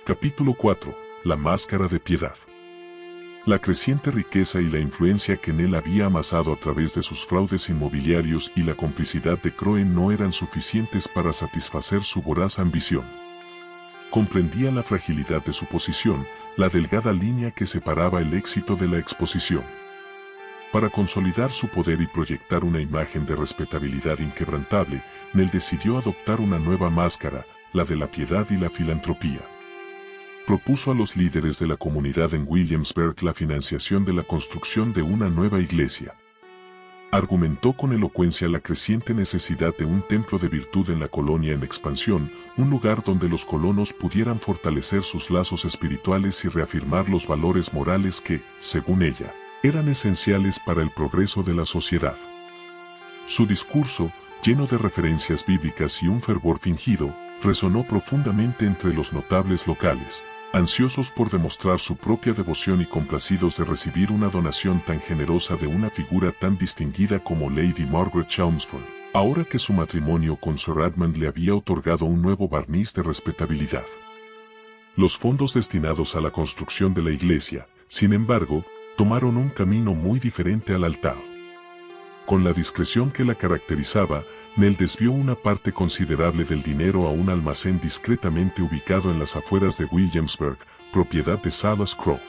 Capítulo 4. La máscara de piedad. La creciente riqueza y la influencia que Nell había amasado a través de sus fraudes inmobiliarios y la complicidad de Crowe no eran suficientes para satisfacer su voraz ambición. Comprendía la fragilidad de su posición, la delgada línea que separaba el éxito de la exposición. Para consolidar su poder y proyectar una imagen de respetabilidad inquebrantable, Nell decidió adoptar una nueva máscara, la de la piedad y la filantropía. Propuso a los líderes de la comunidad en Williamsburg la financiación de la construcción de una nueva iglesia. Argumentó con elocuencia la creciente necesidad de un templo de virtud en la colonia en expansión, un lugar donde los colonos pudieran fortalecer sus lazos espirituales y reafirmar los valores morales que, según ella, eran esenciales para el progreso de la sociedad. Su discurso, lleno de referencias bíblicas y un fervor fingido, resonó profundamente entre los notables locales, ansiosos por demostrar su propia devoción y complacidos de recibir una donación tan generosa de una figura tan distinguida como Lady Margaret Chelmsford, ahora que su matrimonio con Sir Edmund le había otorgado un nuevo barniz de respetabilidad. Los fondos destinados a la construcción de la iglesia, sin embargo, tomaron un camino muy diferente al altar. Con la discreción que la caracterizaba, Nell desvió una parte considerable del dinero a un almacén discretamente ubicado en las afueras de Williamsburg, propiedad de Salas Crowe.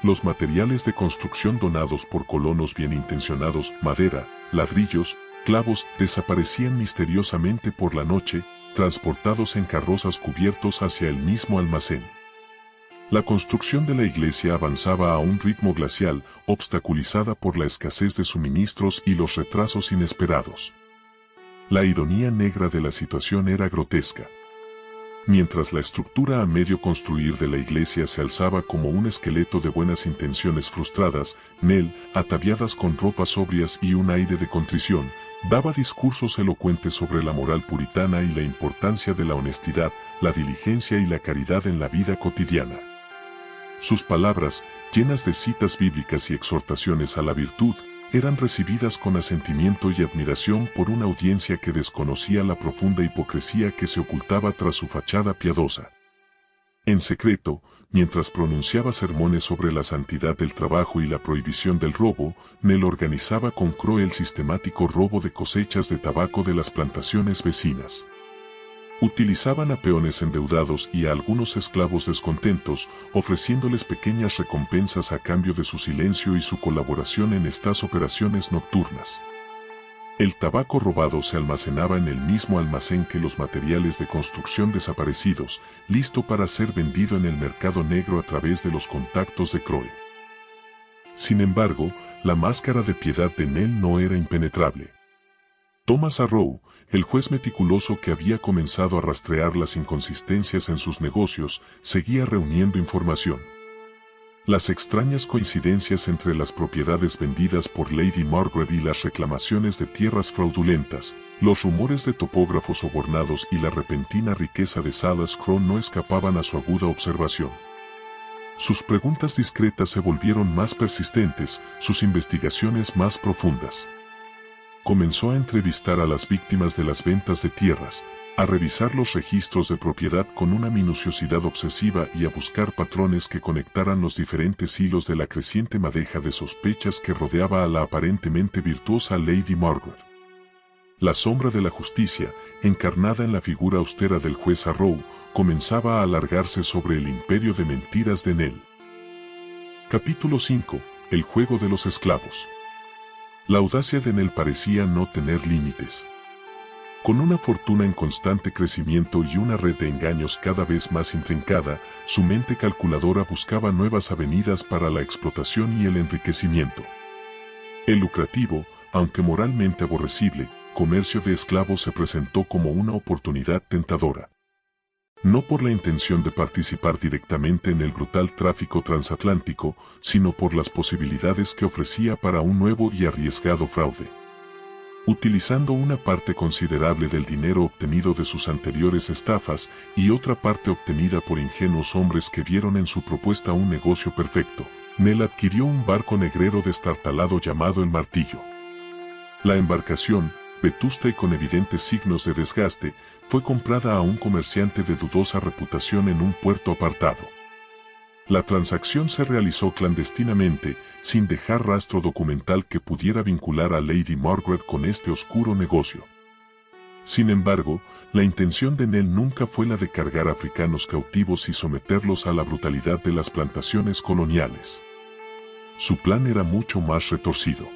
Los materiales de construcción donados por colonos bien intencionados, madera, ladrillos, clavos, desaparecían misteriosamente por la noche, transportados en carrozas cubiertos hacia el mismo almacén. La construcción de la iglesia avanzaba a un ritmo glacial, obstaculizada por la escasez de suministros y los retrasos inesperados. La ironía negra de la situación era grotesca. Mientras la estructura a medio construir de la iglesia se alzaba como un esqueleto de buenas intenciones frustradas, Nell, ataviadas con ropas sobrias y un aire de contrición, daba discursos elocuentes sobre la moral puritana y la importancia de la honestidad, la diligencia y la caridad en la vida cotidiana. Sus palabras, llenas de citas bíblicas y exhortaciones a la virtud, eran recibidas con asentimiento y admiración por una audiencia que desconocía la profunda hipocresía que se ocultaba tras su fachada piadosa. En secreto, mientras pronunciaba sermones sobre la santidad del trabajo y la prohibición del robo, Nell organizaba con Crowe el sistemático robo de cosechas de tabaco de las plantaciones vecinas. Utilizaban a peones endeudados y a algunos esclavos descontentos, ofreciéndoles pequeñas recompensas a cambio de su silencio y su colaboración en estas operaciones nocturnas. El tabaco robado se almacenaba en el mismo almacén que los materiales de construcción desaparecidos, listo para ser vendido en el mercado negro a través de los contactos de Crowe. Sin embargo, la máscara de piedad de Nell no era impenetrable. Thomas Arrow, el juez meticuloso que había comenzado a rastrear las inconsistencias en sus negocios, seguía reuniendo información. Las extrañas coincidencias entre las propiedades vendidas por Lady Margaret y las reclamaciones de tierras fraudulentas, los rumores de topógrafos sobornados y la repentina riqueza de Salas Crowe no escapaban a su aguda observación. Sus preguntas discretas se volvieron más persistentes, sus investigaciones más profundas. Comenzó a entrevistar a las víctimas de las ventas de tierras, a revisar los registros de propiedad con una minuciosidad obsesiva y a buscar patrones que conectaran los diferentes hilos de la creciente madeja de sospechas que rodeaba a la aparentemente virtuosa Lady Margaret. La sombra de la justicia, encarnada en la figura austera del juez Arrow, comenzaba a alargarse sobre el imperio de mentiras de Nell. Capítulo 5. El juego de los esclavos. La audacia de Nell parecía no tener límites. Con una fortuna en constante crecimiento y una red de engaños cada vez más intrincada, su mente calculadora buscaba nuevas avenidas para la explotación y el enriquecimiento. El lucrativo, aunque moralmente aborrecible, comercio de esclavos se presentó como una oportunidad tentadora. No por la intención de participar directamente en el brutal tráfico transatlántico, sino por las posibilidades que ofrecía para un nuevo y arriesgado fraude. Utilizando una parte considerable del dinero obtenido de sus anteriores estafas y otra parte obtenida por ingenuos hombres que vieron en su propuesta un negocio perfecto, Nell adquirió un barco negrero destartalado llamado el Martillo. La embarcación, vetusta y con evidentes signos de desgaste, fue comprada a un comerciante de dudosa reputación en un puerto apartado. La transacción se realizó clandestinamente, sin dejar rastro documental que pudiera vincular a Lady Margaret con este oscuro negocio. Sin embargo, la intención de Nell nunca fue la de cargar africanos cautivos y someterlos a la brutalidad de las plantaciones coloniales. Su plan era mucho más retorcido.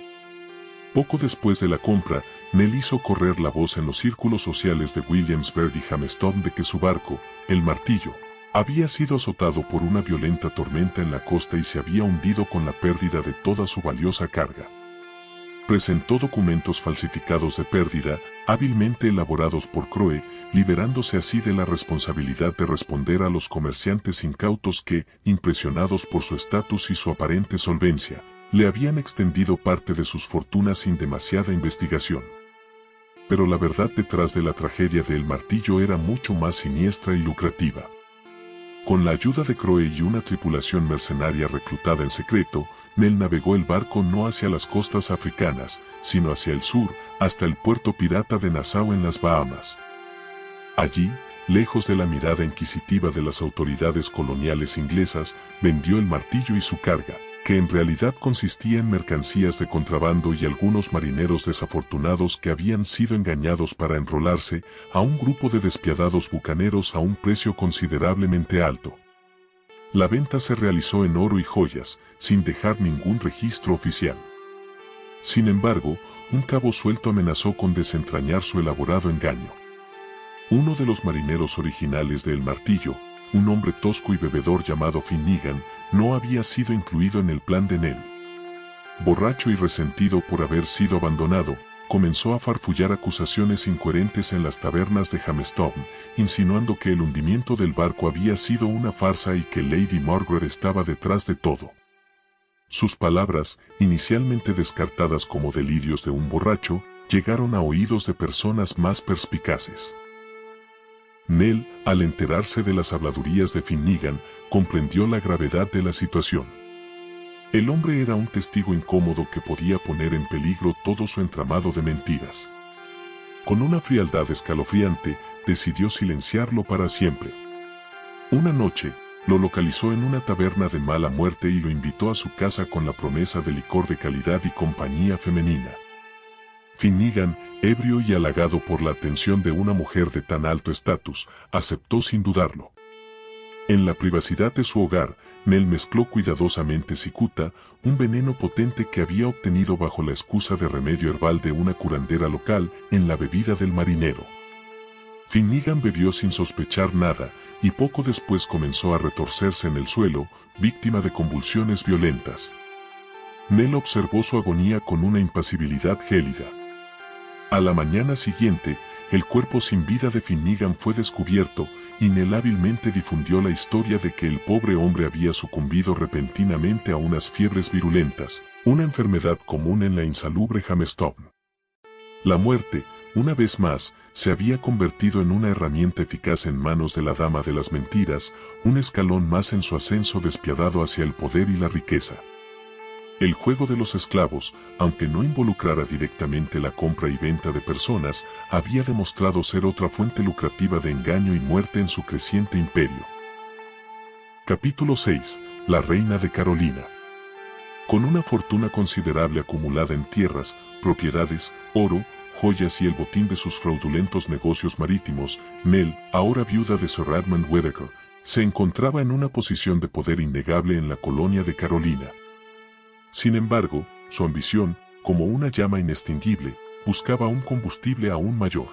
Poco después de la compra, Nell hizo correr la voz en los círculos sociales de Williamsburg y Jamestown de que su barco, el Martillo, había sido azotado por una violenta tormenta en la costa y se había hundido con la pérdida de toda su valiosa carga. Presentó documentos falsificados de pérdida, hábilmente elaborados por Crowe, liberándose así de la responsabilidad de responder a los comerciantes incautos que, impresionados por su estatus y su aparente solvencia, le habían extendido parte de sus fortunas sin demasiada investigación. Pero la verdad detrás de la tragedia del Martillo era mucho más siniestra y lucrativa. Con la ayuda de Crowe y una tripulación mercenaria reclutada en secreto, Nell navegó el barco no hacia las costas africanas, sino hacia el sur, hasta el puerto pirata de Nassau en las Bahamas. Allí, lejos de la mirada inquisitiva de las autoridades coloniales inglesas, vendió el Martillo y su carga, que en realidad consistía en mercancías de contrabando y algunos marineros desafortunados que habían sido engañados para enrolarse a un grupo de despiadados bucaneros a un precio considerablemente alto. La venta se realizó en oro y joyas, sin dejar ningún registro oficial. Sin embargo, un cabo suelto amenazó con desentrañar su elaborado engaño. Uno de los marineros originales de El Martillo, un hombre tosco y bebedor llamado Finnegan, no había sido incluido en el plan de Nell. Borracho y resentido por haber sido abandonado, comenzó a farfullar acusaciones incoherentes en las tabernas de Jamestown, insinuando que el hundimiento del barco había sido una farsa y que Lady Margaret estaba detrás de todo. Sus palabras, inicialmente descartadas como delirios de un borracho, llegaron a oídos de personas más perspicaces. Nell, al enterarse de las habladurías de Finnegan, comprendió la gravedad de la situación. El hombre era un testigo incómodo que podía poner en peligro todo su entramado de mentiras. Con una frialdad escalofriante, decidió silenciarlo para siempre. Una noche, lo localizó en una taberna de mala muerte y lo invitó a su casa con la promesa de licor de calidad y compañía femenina. Finnegan, ebrio y halagado por la atención de una mujer de tan alto estatus, aceptó sin dudarlo. En la privacidad de su hogar, Nell mezcló cuidadosamente cicuta, un veneno potente que había obtenido bajo la excusa de remedio herbal de una curandera local, en la bebida del marinero. Finnegan bebió sin sospechar nada, y poco después comenzó a retorcerse en el suelo, víctima de convulsiones violentas. Nell observó su agonía con una impasibilidad gélida. A la mañana siguiente, el cuerpo sin vida de Finnegan fue descubierto, y Nell hábilmente difundió la historia de que el pobre hombre había sucumbido repentinamente a unas fiebres virulentas, una enfermedad común en la insalubre Jamestown. La muerte, una vez más, se había convertido en una herramienta eficaz en manos de la dama de las mentiras, un escalón más en su ascenso despiadado hacia el poder y la riqueza. El juego de los esclavos, aunque no involucrara directamente la compra y venta de personas, había demostrado ser otra fuente lucrativa de engaño y muerte en su creciente imperio. Capítulo 6. La reina de Carolina. Con una fortuna considerable acumulada en tierras, propiedades, oro, joyas y el botín de sus fraudulentos negocios marítimos, Nell, ahora viuda de Sir Edmund Whittaker, se encontraba en una posición de poder innegable en la colonia de Carolina. Sin embargo, su ambición, como una llama inextinguible, buscaba un combustible aún mayor.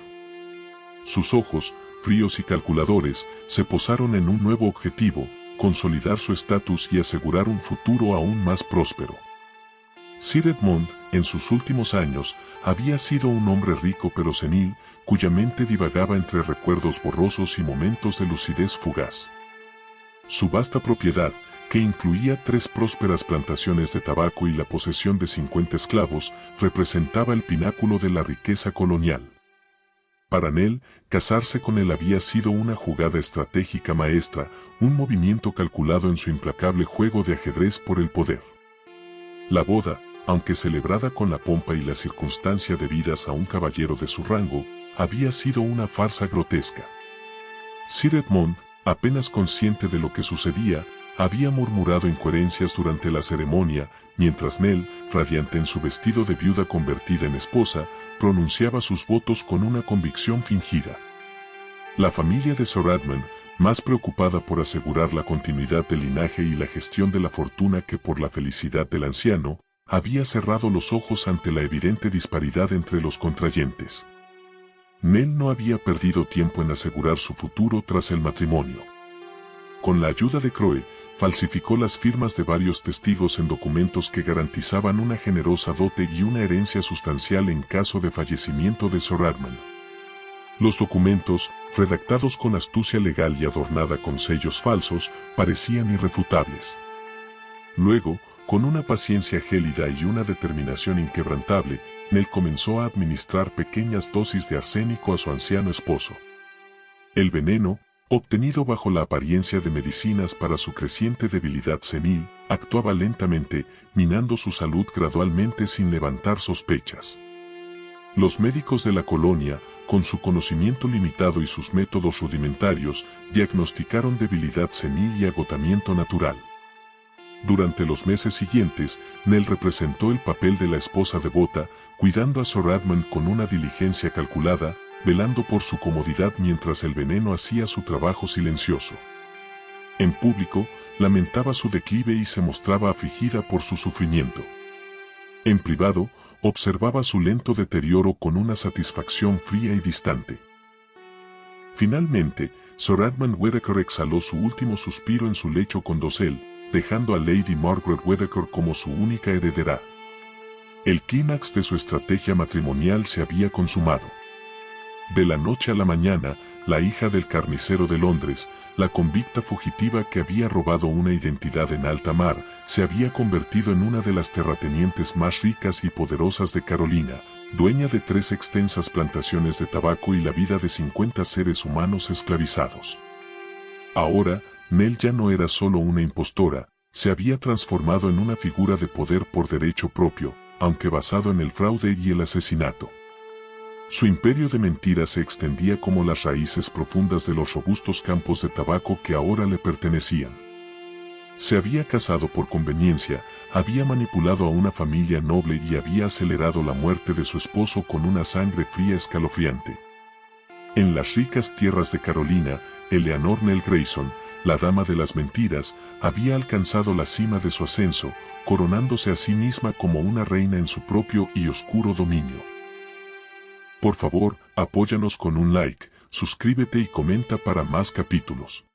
Sus ojos, fríos y calculadores, se posaron en un nuevo objetivo: consolidar su estatus y asegurar un futuro aún más próspero. Sir Edmund, en sus últimos años, había sido un hombre rico pero senil, cuya mente divagaba entre recuerdos borrosos y momentos de lucidez fugaz. Su vasta propiedad, que incluía 3 prósperas plantaciones de tabaco y la posesión de 50 esclavos, representaba el pináculo de la riqueza colonial. Para Nell, casarse con él había sido una jugada estratégica maestra, un movimiento calculado en su implacable juego de ajedrez por el poder. La boda, aunque celebrada con la pompa y la circunstancia debidas a un caballero de su rango, había sido una farsa grotesca. Sir Edmund, apenas consciente de lo que sucedía, había murmurado incoherencias durante la ceremonia, mientras Nell, radiante en su vestido de viuda convertida en esposa, pronunciaba sus votos con una convicción fingida. La familia de Sir Edmund, más preocupada por asegurar la continuidad del linaje y la gestión de la fortuna que por la felicidad del anciano, había cerrado los ojos ante la evidente disparidad entre los contrayentes. Nell no había perdido tiempo en asegurar su futuro tras el matrimonio. Con la ayuda de Crowe, falsificó las firmas de varios testigos en documentos que garantizaban una generosa dote y una herencia sustancial en caso de fallecimiento de Sir Edmund. Los documentos, redactados con astucia legal y adornada con sellos falsos, parecían irrefutables. Luego, con una paciencia gélida y una determinación inquebrantable, Nell comenzó a administrar pequeñas dosis de arsénico a su anciano esposo. El veneno, obtenido bajo la apariencia de medicinas para su creciente debilidad senil, actuaba lentamente, minando su salud gradualmente sin levantar sospechas. Los médicos de la colonia, con su conocimiento limitado y sus métodos rudimentarios, diagnosticaron debilidad senil y agotamiento natural. Durante los meses siguientes, Nell representó el papel de la esposa devota, cuidando a Sir Edmund con una diligencia calculada, velando por su comodidad mientras el veneno hacía su trabajo silencioso. En público, lamentaba su declive y se mostraba afligida por su sufrimiento. En privado, observaba su lento deterioro con una satisfacción fría y distante. Finalmente, Sir Edmund Whittaker exhaló su último suspiro en su lecho con dosel, dejando a Lady Margaret Whittaker como su única heredera. El clímax de su estrategia matrimonial se había consumado. De la noche a la mañana, la hija del carnicero de Londres, la convicta fugitiva que había robado una identidad en alta mar, se había convertido en una de las terratenientes más ricas y poderosas de Carolina, dueña de 3 extensas plantaciones de tabaco y la vida de 50 seres humanos esclavizados. Ahora, Nell ya no era solo una impostora, se había transformado en una figura de poder por derecho propio, aunque basado en el fraude y el asesinato. Su imperio de mentiras se extendía como las raíces profundas de los robustos campos de tabaco que ahora le pertenecían. Se había casado por conveniencia, había manipulado a una familia noble y había acelerado la muerte de su esposo con una sangre fría escalofriante. En las ricas tierras de Carolina, Eleanor Nell Grayson, la dama de las mentiras, había alcanzado la cima de su ascenso, coronándose a sí misma como una reina en su propio y oscuro dominio. Por favor, apóyanos con un like, suscríbete y comenta para más capítulos.